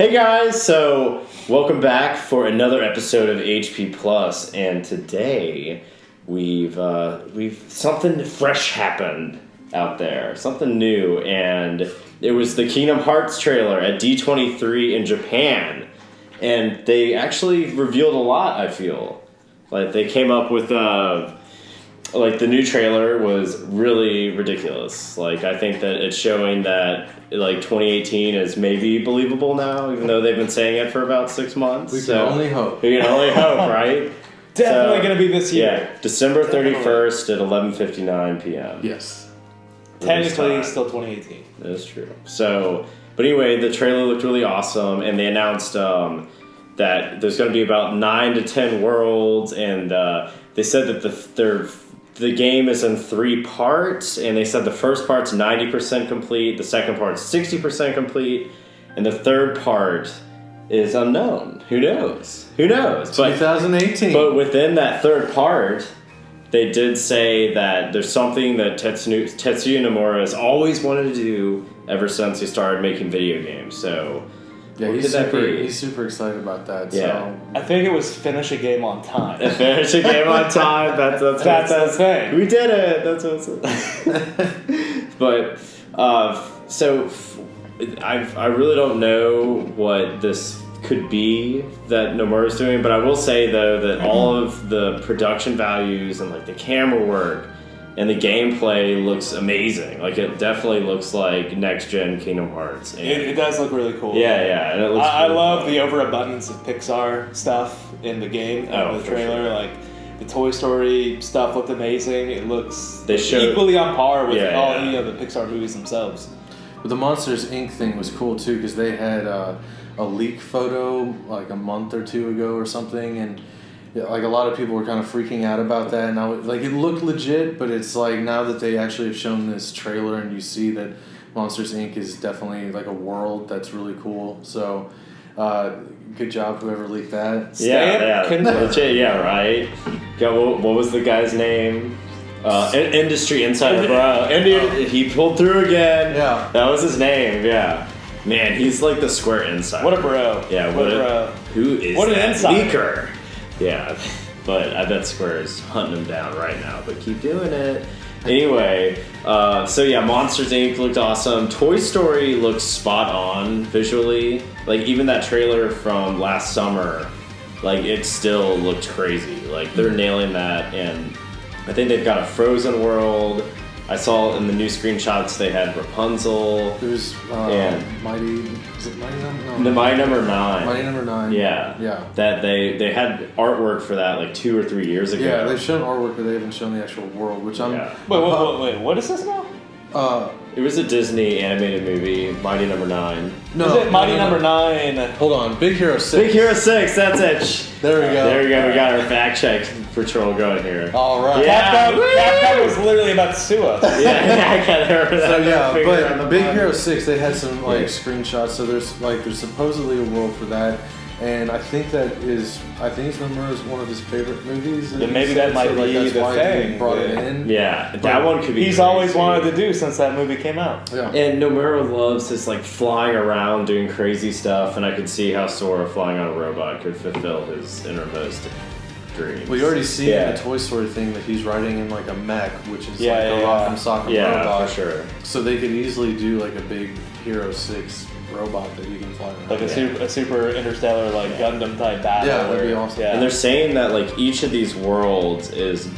Hey guys, so welcome back for another episode of HP Plus, and today we've something fresh happened out there, something new, and it was the Kingdom Hearts trailer at D23 in Japan, and they actually revealed a lot. I feel like they came up with like the new trailer was really ridiculous. Like I think that it's showing that like 2018 is maybe believable now, even though they've been saying it for about 6 months. We can only hope. We can only hope, right? Definitely going to be this year. Yeah, December 31st at 11:59 p.m. Yes. Technically, still 2018. That is true. So, but anyway, the trailer looked really awesome, and they announced that there's going to be about 9 to 10 worlds, and they said that the game is in 3 parts, and they said the first part's 90% complete, the second part's 60% complete, and the third part is unknown. Who knows? 2018. But within that third part, they did say that there's something that Tetsuya Nomura has always wanted to do ever since he started making video games. So, yeah, what could that be? He's super excited about that. Yeah. So. I think it was finish a game on time. Finish a game on time. That's the thing. We did it. That's what it But I really don't know what this could be that Nomura's doing, but I will say though that all of the production values and like the camera work and the gameplay looks amazing. Like it definitely looks like next gen Kingdom Hearts. And it does look really cool. Yeah, and it looks. I really love fun. the overabundance of Pixar stuff in the game. Oh, the trailer, sure. like the Toy Story stuff looked amazing. It looks They showed- equally on par with all Yeah. any of the Pixar movies themselves. But the Monsters Inc. thing was cool too because they had a leak photo like a month or two ago or something, and like a lot of people were kind of freaking out about that. And like it looked legit, but it's like now that they actually have shown this trailer and you see that Monsters Inc. is definitely like a world that's really cool. So good job whoever leaked that. Yeah, right. Yeah, what was the guy's name? Industry Insider, bro. He pulled through again. Yeah. That was his name, yeah. Man, he's like the Square Insider. What a bro. Yeah, what a bro. Who is what an that insider. leaker? Yeah, but I bet Square is hunting him down right now, but keep doing it. Anyway, so yeah, Monsters Inc. looked awesome. Toy Story looks spot on visually. Like, even that trailer from last summer, like, it still looked crazy. Like, they're nailing that, and I think they've got a Frozen world. I saw in the new screenshots they had Rapunzel. There's and Mighty. Is it Mighty Number? No. The Mighty Number 9. Mighty Number 9. Yeah. That they had artwork for that like 2 or 3 years ago. Yeah, they've shown artwork, but they haven't shown the actual world, which I'm. Yeah. Wait, what is this now? It was a Disney animated movie, Mighty Number 9. No, is it Mighty Number 9? Hold on, Big Hero 6. Big Hero 6, that's it. There we go. There we go. We got our fact check patrol going here. All right. Yeah. Capcom was literally about to sue us. But Big Hero 6, they had some like screenshots. So there's supposedly a world for that, and I think it's Nomura's one of his favorite movies. Then maybe that might be that's the why thing. He brought it in. Yeah, that one could be. He's crazy. always wanted to do since that movie came out. Yeah. And Nomura loves his like flying around, doing crazy stuff, and I could see how Sora flying on a robot could fulfill his innermost dreams. Well, you already see in the Toy Story thing that he's riding in like a mech, which is Yeah, like yeah, a Rock'em Sock'em Yeah, robot. for sure. So they could easily do like a big Hero 6 robot that you can fly around. Like a super interstellar, like Gundam type battle. Yeah, that'd be awesome. Yeah. And they're saying that like each of these worlds is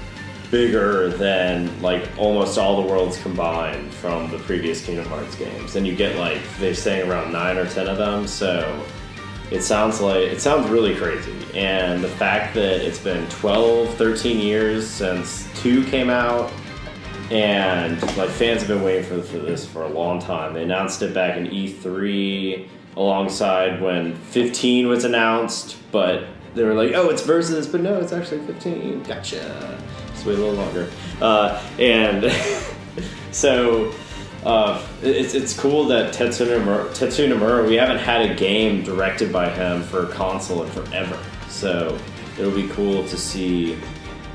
bigger than like almost all the worlds combined from the previous Kingdom Hearts games. And you get like they're saying around 9 or 10 of them, so it sounds really crazy. And the fact that it's been 12, 13 years since 2 came out, and like fans have been waiting for this for a long time. They announced it back in E3 alongside when 15 was announced, but they were like, oh, it's Versus, but no, it's actually 15. Gotcha. Just wait a little longer. And so it's cool that Tetsuya Nomura, we haven't had a game directed by him for a console in forever. So it'll be cool to see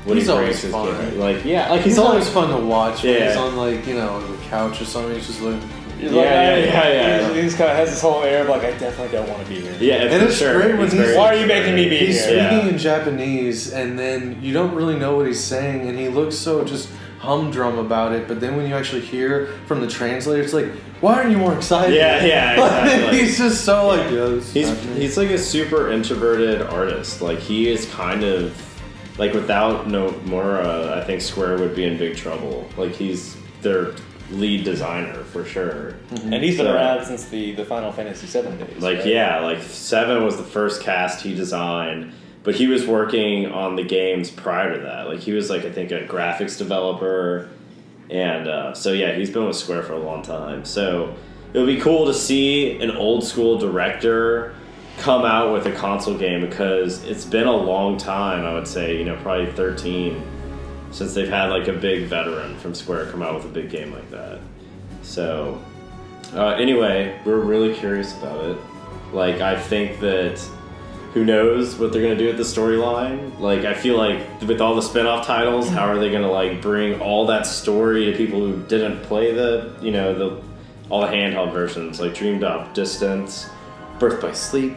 what He's he always brings to his fun. game. Like, yeah, like He's always fun to watch when Yeah. he's on like, the couch or something. He's just like He's Yeah. He just kind of has this whole air of like, I definitely don't want to be here. Yeah, And it's great when he's- Why are you making me be He's here? speaking in Japanese, and then you don't really know what he's saying, and he looks so just humdrum about it. But then when you actually hear from the translator, it's like, why aren't you more excited? Yeah, exactly. He's just so like, He's like a super introverted artist. Like he is kind of like without Nomura, I think Square would be in big trouble. Like he's their lead designer for sure. And he's been around since the Final Fantasy VII days. Like right? yeah, like 7 was the first cast he designed, but he was working on the games prior to that. Like he was like I think a graphics developer, and so yeah, he's been with Square for a long time. So it would be cool to see an old school director come out with a console game because it's been a long time. I would say probably 13 since they've had like a big veteran from Square come out with a big game like that. So anyway, we're really curious about it. Like I think that who knows what they're gonna do with the storyline. Like I feel like with all the spin-off titles, how are they gonna like bring all that story to people who didn't play all the handheld versions, like Dreamed Up Distance, Birth by Sleep,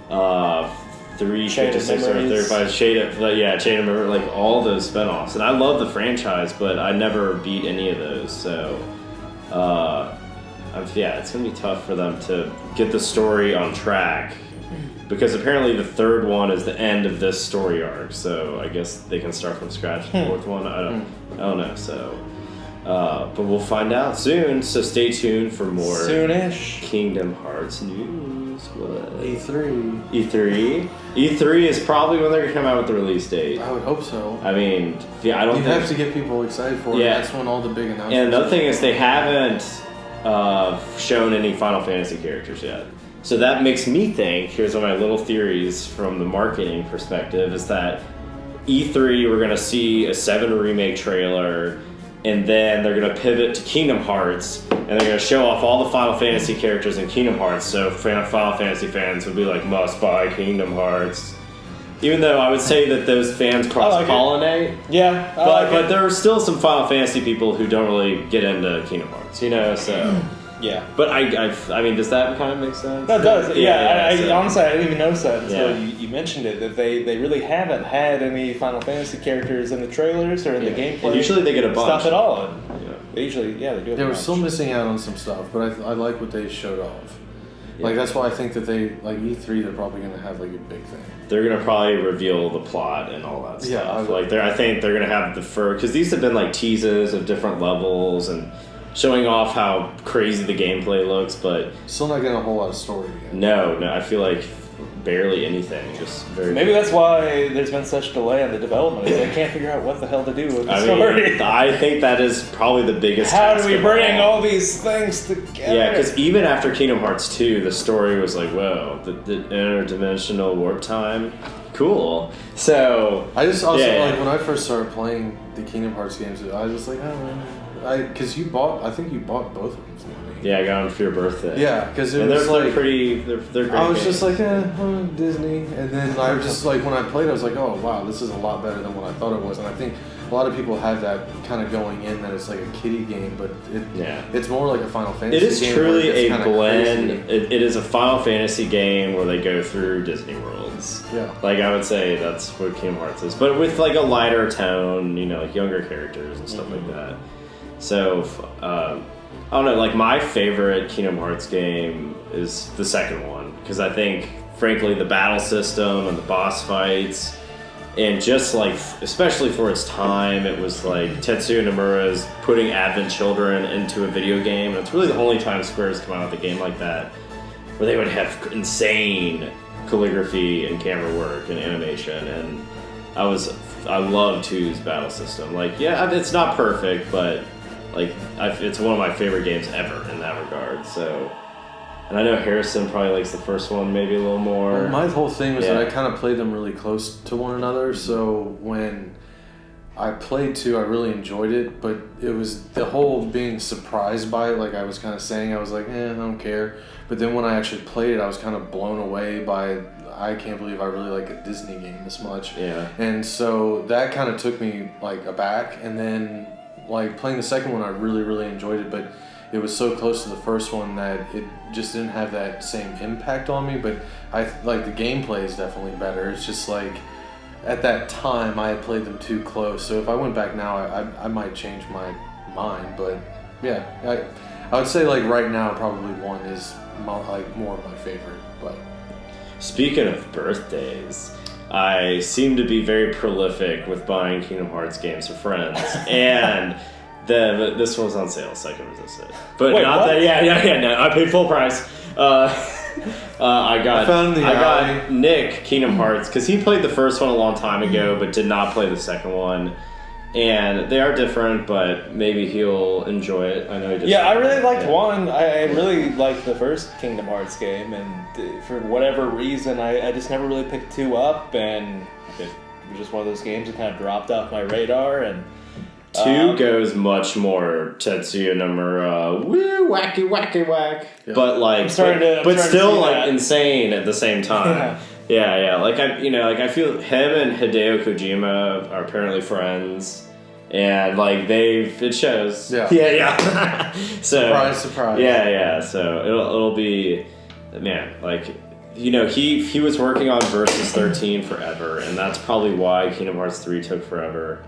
356 or 35 Chain of Memory, like all those spin-offs. And I love the franchise, but I never beat any of those. So it's gonna be tough for them to get the story on track. Because apparently the third one is the end of this story arc, so I guess they can start from scratch. The fourth one, I don't know. So, but we'll find out soon. So stay tuned for more soonish Kingdom Hearts news. What? E3 is probably when they're gonna come out with the release date. I would hope so. I mean, I don't. You have to get people excited for it. That's when all the big announcements. And another thing is they haven't shown any Final Fantasy characters yet. So that makes me think, here's one of my little theories from the marketing perspective, is that E3 we're going to see a 7 remake trailer, and then they're going to pivot to Kingdom Hearts, and they're going to show off all the Final Fantasy characters in Kingdom Hearts, so Final Fantasy fans would be like, must buy Kingdom Hearts. Even though I would say that those fans cross-pollinate. Yeah, but there are still some Final Fantasy people who don't really get into Kingdom Hearts, so... Yeah, but I mean, does that kind of make sense? That does. Yeah, so. Honestly, I didn't even notice that until you mentioned it. That they really haven't had any Final Fantasy characters in the trailers or in the gameplay. And usually they get a bunch. Stuff at all. They usually, they do. They were still missing out on some stuff, but I like what they showed off. Yeah. Like that's why I think that they E3 they're probably going to have like a big thing. They're going to probably reveal the plot and all that stuff. Yeah, I think they're going to have because these have been like teases of different levels and showing off how crazy the gameplay looks, but still not getting a whole lot of story yet. No, I feel like barely anything. Just very. Maybe that's why there's been such delay on the development. They can't figure out what the hell to do with the story. I think that is probably the biggest. How do we bring all these things together? Yeah, because even after Kingdom Hearts 2, the story was like, whoa, the interdimensional warp time, cool. So I just also like when I first started playing the Kingdom Hearts games, I was like, oh. Because I think you bought both of them for me. Yeah, I got them for your birthday. Yeah, because it was like they're great. I was games. just like, Disney, and then I was just like, when I played, I was like, oh wow, this is a lot better than what I thought it was, and I think a lot of people have that kind of going in that it's like a kiddie game, but it's more like a Final Fantasy. It is game truly a blend. It is a Final Fantasy game where they go through Disney worlds. Yeah, like I would say that's what Kingdom Hearts is, but with like a lighter tone, like younger characters and stuff like that. So, I don't know, like my favorite Kingdom Hearts game is the second one, because I think, frankly, the battle system and the boss fights, and just like, especially for its time, it was like Tetsuya Nomura's putting Advent Children into a video game, and it's really the only time Square's come out with a game like that, where they would have insane calligraphy and camera work and animation, and I love 2's battle system. Like, it's not perfect, but like it's one of my favorite games ever in that regard. So, and I know Harrison probably likes the first one maybe a little more. Well, my whole thing was that I kind of played them really close to one another. So when I played 2, I really enjoyed it, but it was the whole being surprised by it. Like I was kind of saying, I was like, I don't care. But then when I actually played it, I was kind of blown away by. I can't believe I really like a Disney game this much. Yeah. And so that kind of took me like aback, and then. Like playing the second one, I really, really enjoyed it, but it was so close to the first one that it just didn't have that same impact on me. But I like the gameplay is definitely better. It's just like at that time I had played them too close. So if I went back now, I might change my mind. But yeah, I would say like right now probably 1 is like more of my favorite. But speaking of birthdays, I seem to be very prolific with buying Kingdom Hearts games for friends, and this one was on sale, so I can resist it. But wait, not what? that. Yeah. No, I paid full price. I got Nick Kingdom Hearts because he played the first one a long time ago, but did not play the second one. And they are different, but maybe he'll enjoy it. I know he just. Yeah, I really liked 1. I really liked the first Kingdom Hearts game, and for whatever reason, I just never really picked 2 up, and it was just one of those games that kind of dropped off my radar. And 2 goes much more Tetsuya Nomura, woo, wacky, whack. Yeah. But like, I'm starting to still see like that. insane at the same time. Yeah. Like I feel him and Hideo Kojima are apparently friends, and like it shows. Yeah. So surprise. Yeah. So it'll be, man, like. He was working on Versus 13 forever, and that's probably why Kingdom Hearts 3 took forever.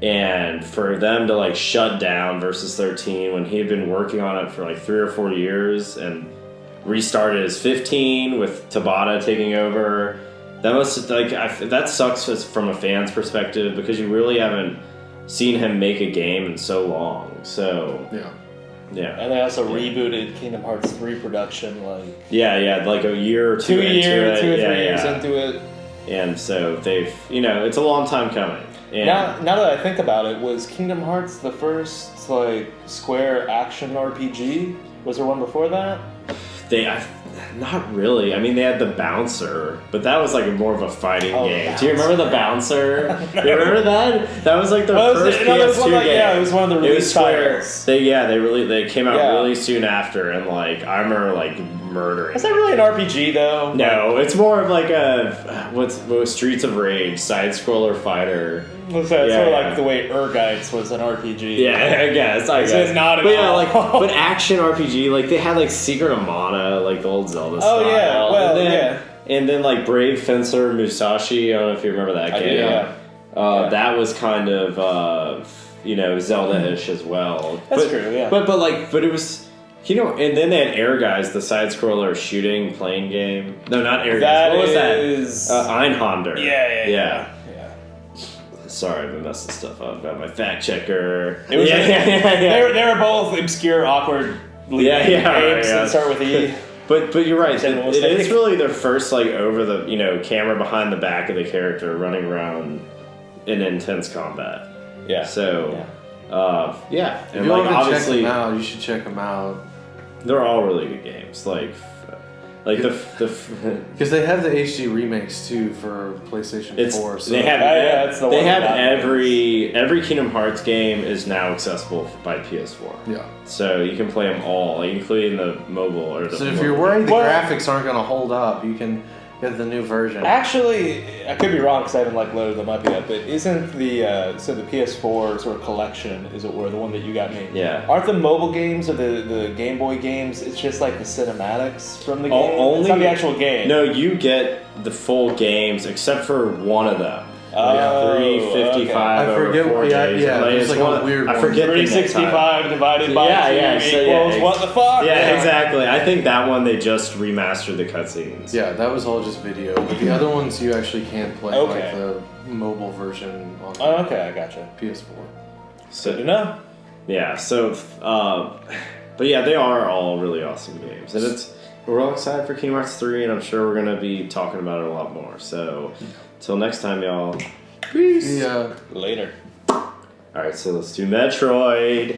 And for them to like shut down Versus 13 when he had been working on it for like 3 or 4 years and restarted as 15 with Tabata taking over, that must that sucks from a fan's perspective because you really haven't seen him make a game in so long. So yeah. And they also rebooted Kingdom Hearts 3 production like like a year or 2 2 into years, it. 2 or 3 years into it. And so they've it's a long time coming. And now that I think about it, was Kingdom Hearts the first like Square action RPG? Was there one before that? Not really. I mean, they had the Bouncer, but that was like more of a fighting game. Bouncer. Do you remember the Bouncer? You remember that? That was like the first PS2 game. It was one of the release titles. They came out really soon after, and like I remember like murdering. Is that really an RPG though? No, it's more of like what Streets of Rage side scroller fighter. It's sort of like the way Urgites was an RPG. Yeah, I guess. It's not at all. But action RPG, like they had like Secret of Mana, like the old Zelda style. Oh yeah, well and then like Brave Fencer Musashi. I don't know if you remember that game. That was kind of Zelda-ish as well. That's true. Yeah. But it was. And then they had Air Guys, the side-scroller shooting plane game. No, not Air Guys. What was that? Einhander. Yeah. Sorry, I've been messing stuff up. Got my fact checker. They were both obscure, awkward games that start with E. But you're right. It is really their first like over the camera behind the back of the character running around in intense combat. Yeah. So and if you like haven't obviously checked them out, you should check them out. They're all really good games. Like the because they have the HD remakes too for PlayStation 4. So they have every Kingdom Hearts game is now accessible by PS4. Yeah. So you can play them all, including the mobile or the. So if you're worried the graphics aren't going to hold up, you can get the new version. Actually, I could be wrong because I haven't loaded them up yet. But isn't the the PS4 sort of collection, as it were, the one that you got me? Yeah. Aren't the mobile games or the Game Boy games? It's just like the cinematics from the game. Only it's not the actual game. No, you get the full games except for one of them. 355 I forget over 4 days. it's like a weird I forget 365 divided by 2 equals what the fuck? Yeah, exactly. I think that one they just remastered the cutscenes. Yeah, that was all just video. But the other ones you actually can play, like the mobile version on I gotcha. PS4. So, good to know. Yeah, so, but yeah, they are all really awesome games. And we're all excited for Kingdom Hearts 3, and I'm sure we're going to be talking about it a lot more. So, till next time, y'all. Peace. Yeah. Later. Alright, so let's do Metroid.